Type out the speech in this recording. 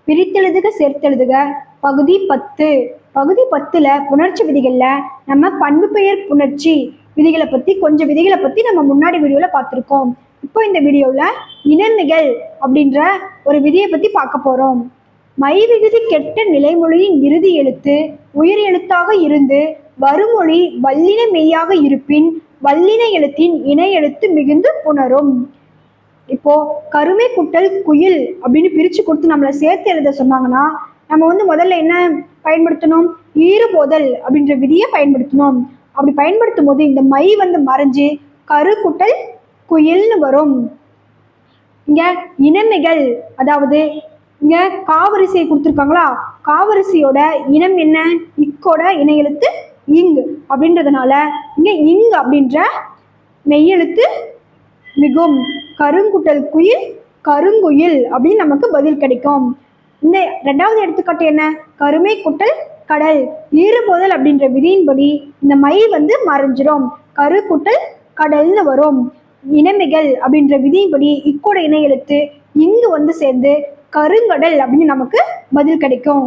பிரித்தெழுதுக சேர்த்தெழுதுக பகுதி 10. பகுதி 10ல் புணர்ச்சி விதிகளில் நம்ம பண்பு பெயர் புணர்ச்சி விதிகளை பற்றி கொஞ்சம் விதிகளை பற்றி நம்ம முன்னாடி வீடியோவில் பார்த்துருக்கோம். இப்போ இந்த வீடியோவில் இனமிகள் அப்படின்ற ஒரு விதியை பற்றி பார்க்க போகிறோம். மை விகுதி கெட்ட நிலைமொழியின் இறுதி எழுத்து உயிர் எழுத்தாக இருந்து வருமொழி வல்லின மெய்யாக இருப்பின் வல்லின எழுத்தின் இணை எழுத்து மிகுந்து புணரும். இப்போ கருமை குட்டல் குயில் அப்படின்னு பிரித்து கொடுத்து நம்மளை சேர்த்து எழுத சொன்னாங்கன்னா நம்ம முதல்ல என்ன பயன்படுத்தணும்? ஈறுபோதல் அப்படின்ற விதியை பயன்படுத்தணும். அப்படி பயன்படுத்தும் போது இந்த மை மறைஞ்சு கரு குட்டல் குயில்னு வரும். இங்க இனமிகள், அதாவது இங்க காவரிசையை கொடுத்துருக்காங்களா, காவரிசையோட இனம் என்ன? இக்கோட இணை எழுத்து இங் அப்படின்றதுனால இங்க இங் அப்படின்ற மெய்யெழுத்து மிகும். கருங்குட்டல் குயில் கருங்குயில் அப்படின்னு நமக்கு பதில் கிடைக்கும். இந்த ரெண்டாவது எடுத்துக்காட்டு என்ன? கருமை குட்டல் கடல். ஈறுபோதல் அப்படின்ற விதியின்படி இந்த மை மறைஞ்சிரும், கரு குட்டல் கடல்னு வரும். இனமிகள் அப்படின்ற விதியின்படி இக்கோட இணை எழுத்து இங்கு சேர்ந்து கருங்கடல் அப்படின்னு நமக்கு பதில் கிடைக்கும்.